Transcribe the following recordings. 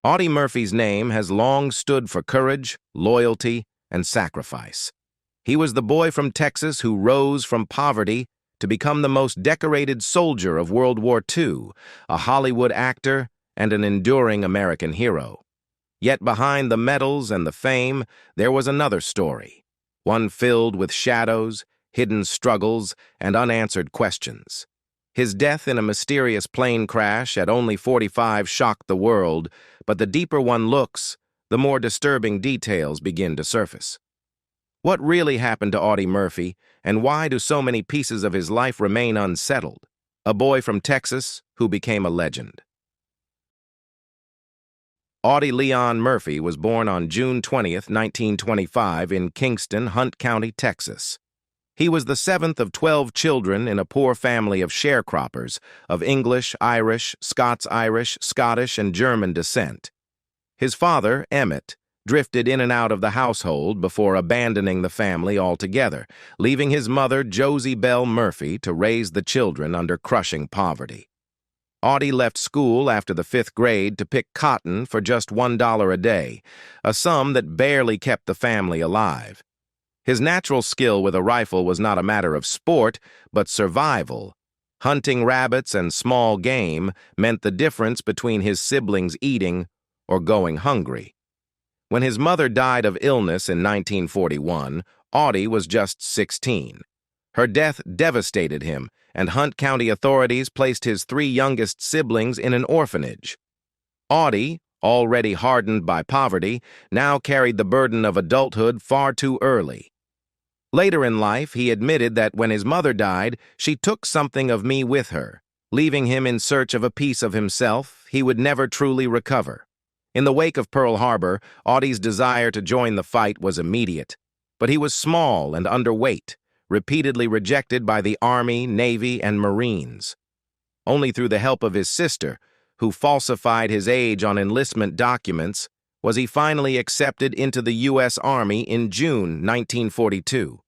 Audie Murphy's name has long stood for courage, loyalty, and sacrifice. He was the boy from Texas who rose from poverty to become the most decorated soldier of World War II, a Hollywood actor, and an enduring American hero. Yet behind the medals and the fame, there was another story, one filled with shadows, hidden struggles, and unanswered questions. His death in a mysterious plane crash at only 45 shocked the world, but the deeper one looks, the more disturbing details begin to surface. What really happened to Audie Murphy, and why do so many pieces of his life remain unsettled? A boy from Texas who became a legend. Audie Leon Murphy was born on June 20th, 1925 in Kingston, Hunt County, Texas. He was the seventh of 12 children in a poor family of sharecroppers of English, Irish, Scots-Irish, Scottish, and German descent. His father, Emmett, drifted in and out of the household before abandoning the family altogether, leaving his mother, Josie Bell Murphy, to raise the children under crushing poverty. Audie left school after the 5th grade to pick cotton for just $1 a day, a sum that barely kept the family alive. His natural skill with a rifle was not a matter of sport, but survival. Hunting rabbits and small game meant the difference between his siblings eating or going hungry. When his mother died of illness in 1941, Audie was just 16. Her death devastated him, and Hunt County authorities placed his 3 youngest siblings in an orphanage. Audie, already hardened by poverty, now carried the burden of adulthood far too early. Later in life, he admitted that when his mother died, she took something of me with her, leaving him in search of a piece of himself he would never truly recover. In the wake of Pearl Harbor, Audie's desire to join the fight was immediate, but he was small and underweight, repeatedly rejected by the Army, Navy, and Marines. Only through the help of his sister, who falsified his age on enlistment documents, was he finally accepted into the U.S. Army in June 1942.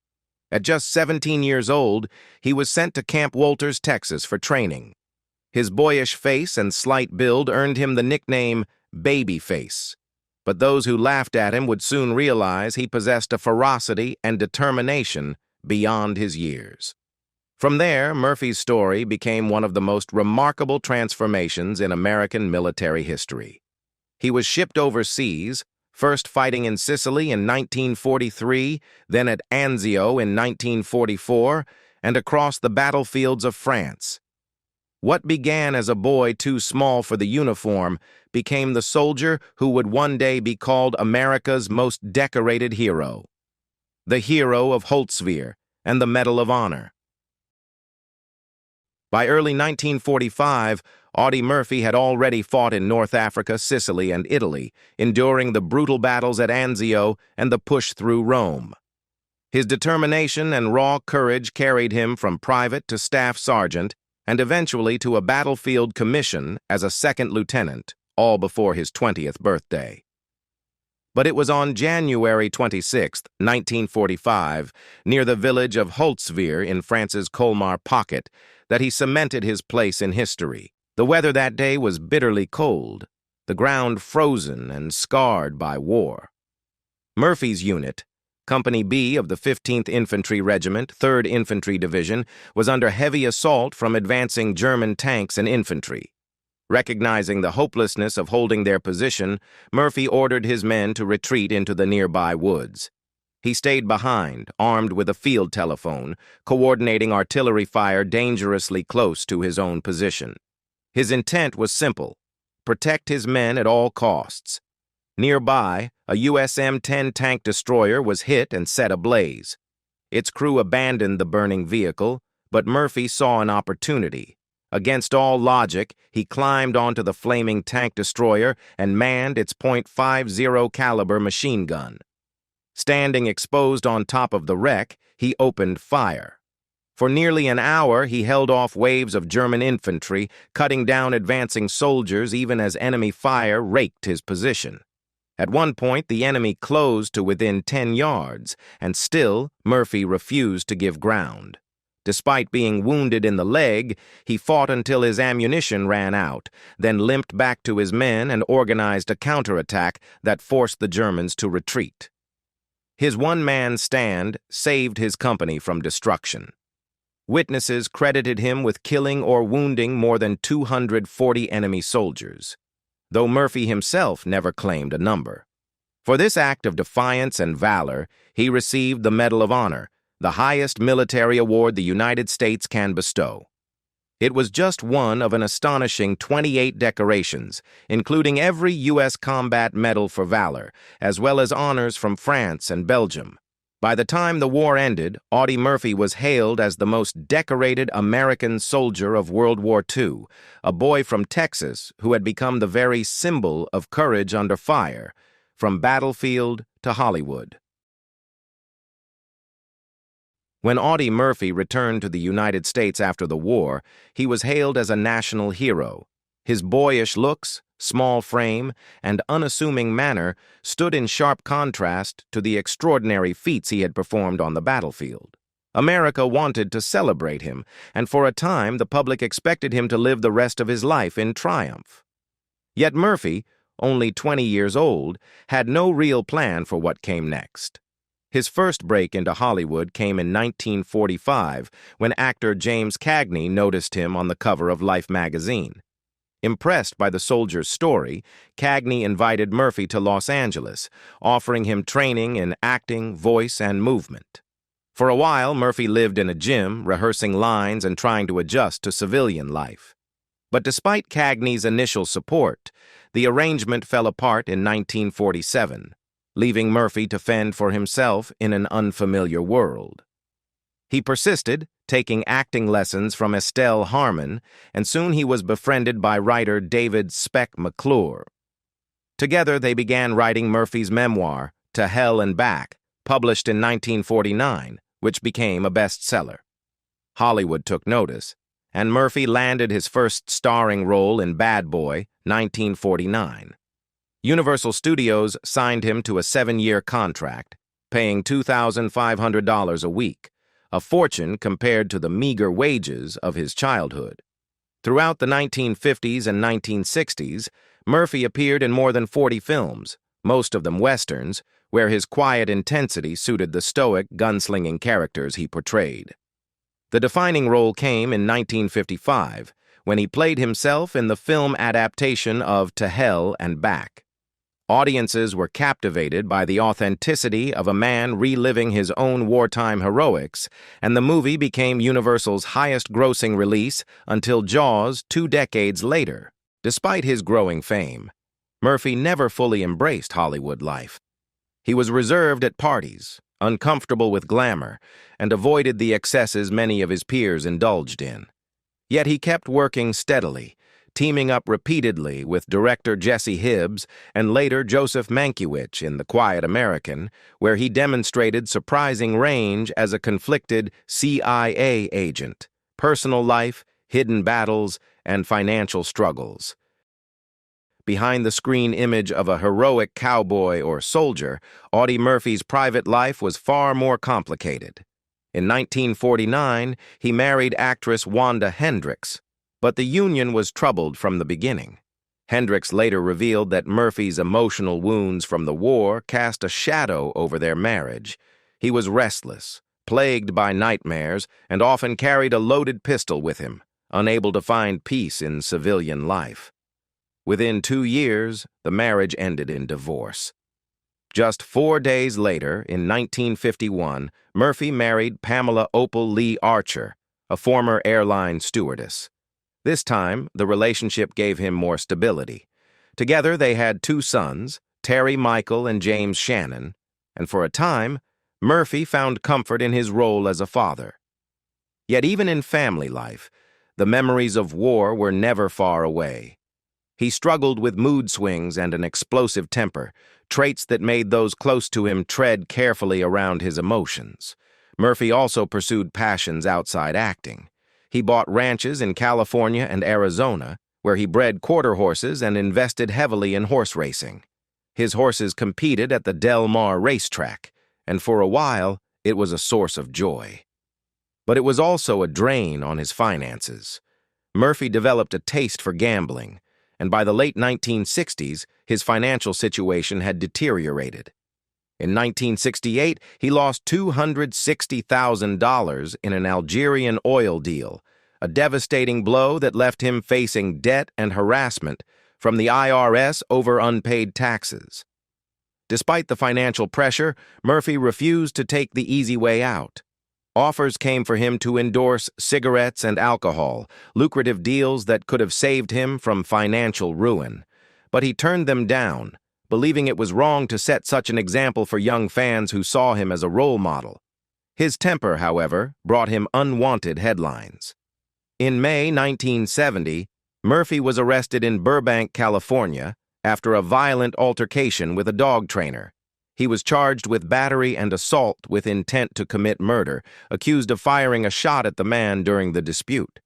At just 17 years old, he was sent to Camp Walters, Texas for training. His boyish face and slight build earned him the nickname Babyface, but those who laughed at him would soon realize he possessed a ferocity and determination beyond his years. From there, Murphy's story became one of the most remarkable transformations in American military history. He was shipped overseas, first fighting in Sicily in 1943, then at Anzio in 1944, and across the battlefields of France. What began as a boy too small for the uniform became the soldier who would one day be called America's most decorated hero. The hero of Holtzwihr and the Medal of Honor. By early 1945, Audie Murphy had already fought in North Africa, Sicily, and Italy, enduring the brutal battles at Anzio and the push through Rome. His determination and raw courage carried him from private to staff sergeant and eventually to a battlefield commission as a second lieutenant, all before his 20th birthday. But it was on January 26, 1945, near the village of Holtzwihr in France's Colmar Pocket, that he cemented his place in history. The weather that day was bitterly cold, the ground frozen and scarred by war. Murphy's unit, Company B of the 15th Infantry Regiment, 3rd Infantry Division, was under heavy assault from advancing German tanks and infantry. Recognizing the hopelessness of holding their position, Murphy ordered his men to retreat into the nearby woods. He stayed behind, armed with a field telephone, coordinating artillery fire dangerously close to his own position. His intent was simple: protect his men at all costs. Nearby, a USM-10 tank destroyer was hit and set ablaze. Its crew abandoned the burning vehicle, but Murphy saw an opportunity. Against all logic, he climbed onto the flaming tank destroyer and manned its .50 caliber machine gun. Standing exposed on top of the wreck, he opened fire. For nearly an hour, he held off waves of German infantry, cutting down advancing soldiers even as enemy fire raked his position. At one point, the enemy closed to within 10 yards, and still, Murphy refused to give ground. Despite being wounded in the leg, he fought until his ammunition ran out, then limped back to his men and organized a counterattack that forced the Germans to retreat. His one-man stand saved his company from destruction. Witnesses credited him with killing or wounding more than 240 enemy soldiers, though Murphy himself never claimed a number. For this act of defiance and valor, he received the Medal of Honor, the highest military award the United States can bestow. It was just one of an astonishing 28 decorations, including every U.S. combat medal for valor, as well as honors from France and Belgium. By the time the war ended, Audie Murphy was hailed as the most decorated American soldier of World War II, a boy from Texas who had become the very symbol of courage under fire, from battlefield to Hollywood. When Audie Murphy returned to the United States after the war, he was hailed as a national hero. His boyish looks, small frame, and unassuming manner stood in sharp contrast to the extraordinary feats he had performed on the battlefield. America wanted to celebrate him, and for a time the public expected him to live the rest of his life in triumph. Yet Murphy, only 20 years old, had no real plan for what came next. His first break into Hollywood came in 1945 when actor James Cagney noticed him on the cover of Life magazine. Impressed by the soldier's story, Cagney invited Murphy to Los Angeles, offering him training in acting, voice, and movement. For a while, Murphy lived in a gym, rehearsing lines and trying to adjust to civilian life. But despite Cagney's initial support, the arrangement fell apart in 1947, leaving Murphy to fend for himself in an unfamiliar world. He persisted, taking acting lessons from Estelle Harmon, and soon he was befriended by writer David "Spec" McClure. Together they began writing Murphy's memoir, To Hell and Back, published in 1949, which became a bestseller. Hollywood took notice, and Murphy landed his first starring role in Bad Boy, 1949. Universal Studios signed him to a 7-year contract, paying $2,500 a week, a fortune compared to the meager wages of his childhood. Throughout the 1950s and 1960s, Murphy appeared in more than 40 films, most of them westerns, where his quiet intensity suited the stoic, gunslinging characters he portrayed. The defining role came in 1955, when he played himself in the film adaptation of To Hell and Back. Audiences were captivated by the authenticity of a man reliving his own wartime heroics, and the movie became Universal's highest-grossing release until Jaws 2 decades later. Despite his growing fame, Murphy never fully embraced Hollywood life. He was reserved at parties, uncomfortable with glamour, and avoided the excesses many of his peers indulged in. Yet he kept working steadily, teaming up repeatedly with director Jesse Hibbs and later Joseph Mankiewicz in The Quiet American, where he demonstrated surprising range as a conflicted CIA agent, personal life, hidden battles, and financial struggles. Behind the screen image of a heroic cowboy or soldier, Audie Murphy's private life was far more complicated. In 1949, he married actress Wanda Hendricks, but the union was troubled from the beginning. Hendricks later revealed that Murphy's emotional wounds from the war cast a shadow over their marriage. He was restless, plagued by nightmares, and often carried a loaded pistol with him, unable to find peace in civilian life. Within 2 years, the marriage ended in divorce. Just 4 days later, in 1951, Murphy married Pamela Opal Lee Archer, a former airline stewardess. This time, the relationship gave him more stability. Together, they had 2 sons, Terry Michael and James Shannon, and for a time, Murphy found comfort in his role as a father. Yet even in family life, the memories of war were never far away. He struggled with mood swings and an explosive temper, traits that made those close to him tread carefully around his emotions. Murphy also pursued passions outside acting. He bought ranches in California and Arizona, where he bred quarter horses and invested heavily in horse racing. His horses competed at the Del Mar racetrack, and for a while, it was a source of joy. But it was also a drain on his finances. Murphy developed a taste for gambling, and by the late 1960s, his financial situation had deteriorated. In 1968, he lost $260,000 in an Algerian oil deal, a devastating blow that left him facing debt and harassment from the IRS over unpaid taxes. Despite the financial pressure, Murphy refused to take the easy way out. Offers came for him to endorse cigarettes and alcohol, lucrative deals that could have saved him from financial ruin. But he turned them down, believing it was wrong to set such an example for young fans who saw him as a role model. His temper, however, brought him unwanted headlines. In May 1970, Murphy was arrested in Burbank, California, after a violent altercation with a dog trainer. He was charged with battery and assault with intent to commit murder, accused of firing a shot at the man during the dispute.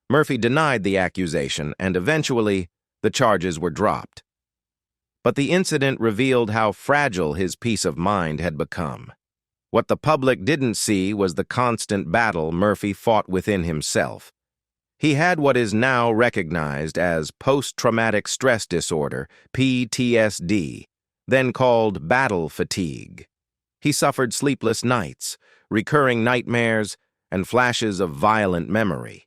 Murphy denied the accusation, and eventually, the charges were dropped. But the incident revealed how fragile his peace of mind had become. What the public didn't see was the constant battle Murphy fought within himself. He had what is now recognized as post-traumatic stress disorder, PTSD, then called battle fatigue. He suffered sleepless nights, recurring nightmares, and flashes of violent memory.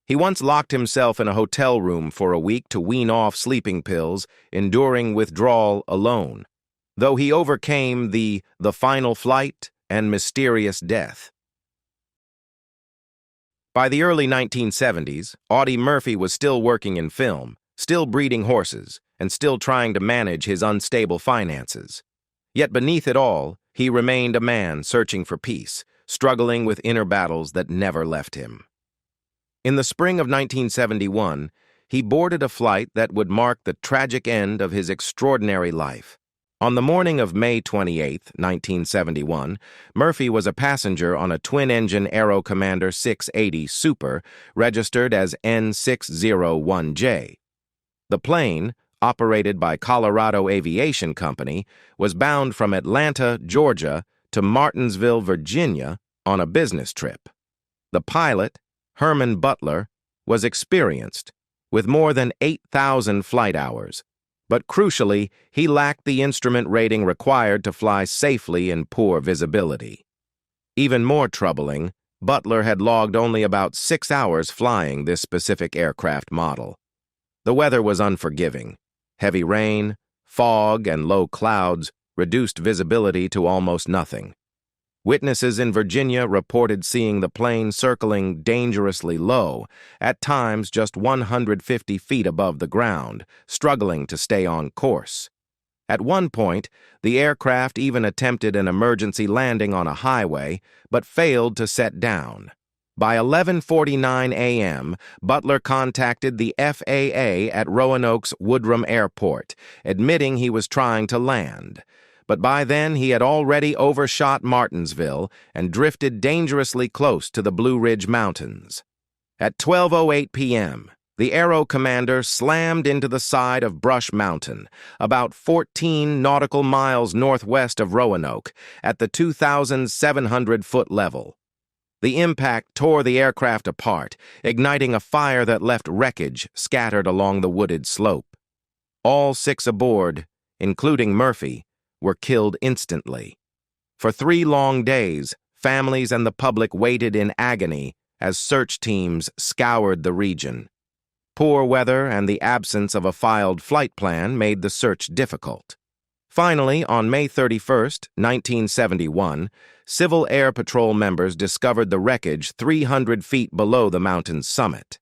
He once locked himself in a hotel room for a week to wean off sleeping pills, enduring withdrawal alone, though he overcame the final flight and mysterious death. By the early 1970s, Audie Murphy was still working in film, still breeding horses, and still trying to manage his unstable finances. Yet beneath it all, he remained a man searching for peace, struggling with inner battles that never left him. In the spring of 1971, he boarded a flight that would mark the tragic end of his extraordinary life. On the morning of May 28, 1971, Murphy was a passenger on a twin-engine Aero Commander 680 Super, registered as N601J. The plane, operated by Colorado Aviation Company, was bound from Atlanta, Georgia, to Martinsville, Virginia, on a business trip. The pilot, Herman Butler, was experienced, with more than 8,000 flight hours, but crucially, he lacked the instrument rating required to fly safely in poor visibility. Even more troubling, Butler had logged only about 6 hours flying this specific aircraft model. The weather was unforgiving. Heavy rain, fog, and low clouds reduced visibility to almost nothing. Witnesses in Virginia reported seeing the plane circling dangerously low, at times just 150 feet above the ground, struggling to stay on course. At one point, the aircraft even attempted an emergency landing on a highway, but failed to set down. By 11:49 a.m., Butler contacted the FAA at Roanoke's Woodrum Airport, admitting he was trying to land. But by then he had already overshot Martinsville and drifted dangerously close to the Blue Ridge Mountains. At 12:08 p.m., the Aero Commander slammed into the side of Brush Mountain, about 14 nautical miles northwest of Roanoke, at the 2,700-foot level. The impact tore the aircraft apart, igniting a fire that left wreckage scattered along the wooded slope. All 6 aboard, including Murphy, were killed instantly. For 3 long days, families and the public waited in agony as search teams scoured the region. Poor weather and the absence of a filed flight plan made the search difficult. Finally, on May 31, 1971, Civil Air Patrol members discovered the wreckage 300 feet below the mountain's summit.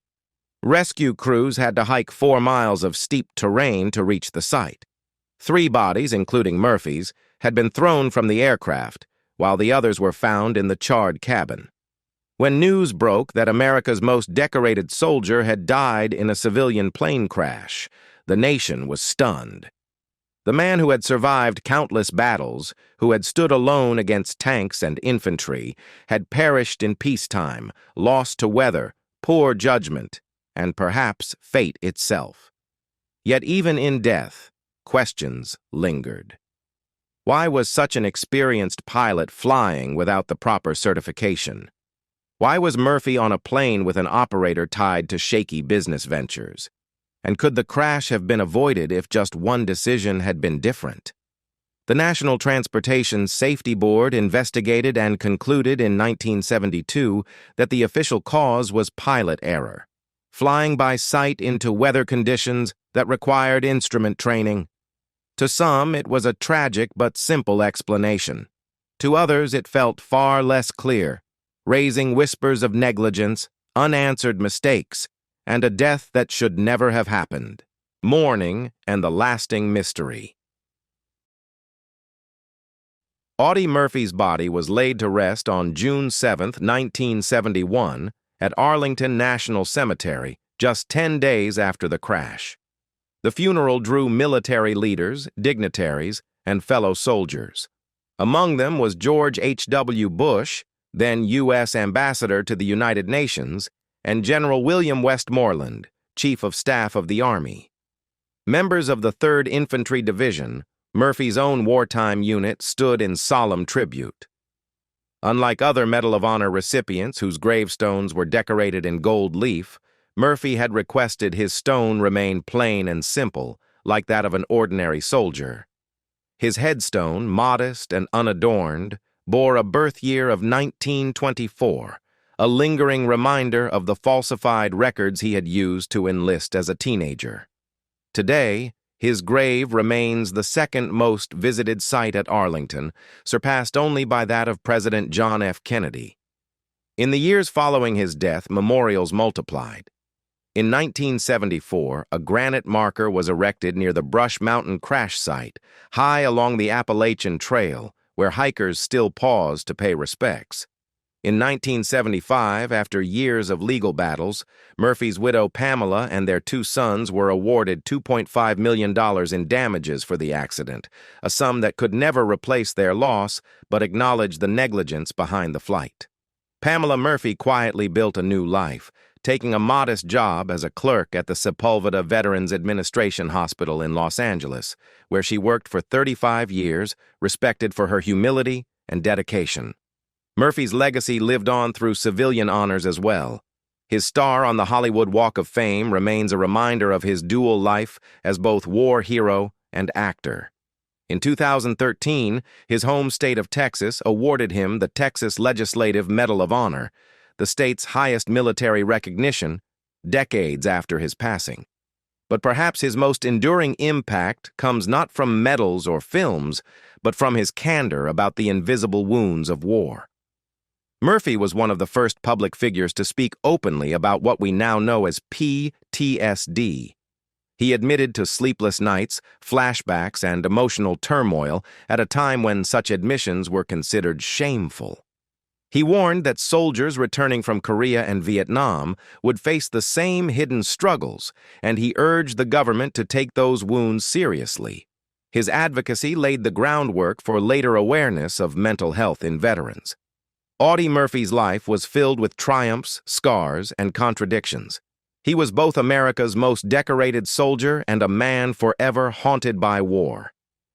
Rescue crews had to hike 4 miles of steep terrain to reach the site. 3 bodies, including Murphy's, had been thrown from the aircraft, while the others were found in the charred cabin. When news broke that America's most decorated soldier had died in a civilian plane crash, the nation was stunned. The man who had survived countless battles, who had stood alone against tanks and infantry, had perished in peacetime, lost to weather, poor judgment, and perhaps fate itself. Yet even in death, questions lingered. Why was such an experienced pilot flying without the proper certification? Why was Murphy on a plane with an operator tied to shaky business ventures? And could the crash have been avoided if just one decision had been different? The National Transportation Safety Board investigated and concluded in 1972 that the official cause was pilot error, flying by sight into weather conditions that required instrument training. To some, it was a tragic but simple explanation. To others, it felt far less clear, raising whispers of negligence, unanswered mistakes, and a death that should never have happened. Mourning and the lasting mystery. Audie Murphy's body was laid to rest on June 7, 1971, at Arlington National Cemetery, just 10 days after the crash. The funeral drew military leaders, dignitaries, and fellow soldiers. Among them was George H.W. Bush, then U.S. Ambassador to the United Nations, and General William Westmoreland, Chief of Staff of the Army. Members of the 3rd Infantry Division, Murphy's own wartime unit, stood in solemn tribute. Unlike other Medal of Honor recipients whose gravestones were decorated in gold leaf, Murphy had requested his stone remain plain and simple, like that of an ordinary soldier. His headstone, modest and unadorned, bore a birth year of 1924, a lingering reminder of the falsified records he had used to enlist as a teenager. Today, his grave remains the second most visited site at Arlington, surpassed only by that of President John F. Kennedy. In the years following his death, memorials multiplied. In 1974, a granite marker was erected near the Brush Mountain crash site, high along the Appalachian Trail, where hikers still pause to pay respects. In 1975, after years of legal battles, Murphy's widow Pamela and their 2 sons were awarded $2.5 million in damages for the accident, a sum that could never replace their loss but acknowledged the negligence behind the flight. Pamela Murphy quietly built a new life, taking a modest job as a clerk at the Sepulveda Veterans Administration Hospital in Los Angeles, where she worked for 35 years, respected for her humility and dedication. Murphy's legacy lived on through civilian honors as well. His star on the Hollywood Walk of Fame remains a reminder of his dual life as both war hero and actor. In 2013, his home state of Texas awarded him the Texas Legislative Medal of Honor, the state's highest military recognition, decades after his passing. But perhaps his most enduring impact comes not from medals or films, but from his candor about the invisible wounds of war. Murphy was one of the first public figures to speak openly about what we now know as PTSD. He admitted to sleepless nights, flashbacks, and emotional turmoil at a time when such admissions were considered shameful. He warned that soldiers returning from Korea and Vietnam would face the same hidden struggles, and he urged the government to take those wounds seriously. His advocacy laid the groundwork for later awareness of mental health in veterans. Audie Murphy's life was filled with triumphs, scars, and contradictions. He was both America's most decorated soldier and a man forever haunted by war.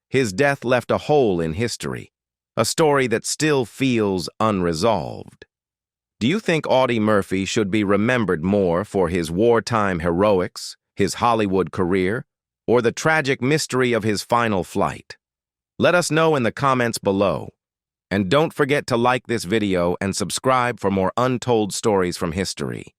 His death left a hole in history, a story that still feels unresolved. Do you think Audie Murphy should be remembered more for his wartime heroics, his Hollywood career, or the tragic mystery of his final flight? Let us know in the comments below. And don't forget to like this video and subscribe for more untold stories from history.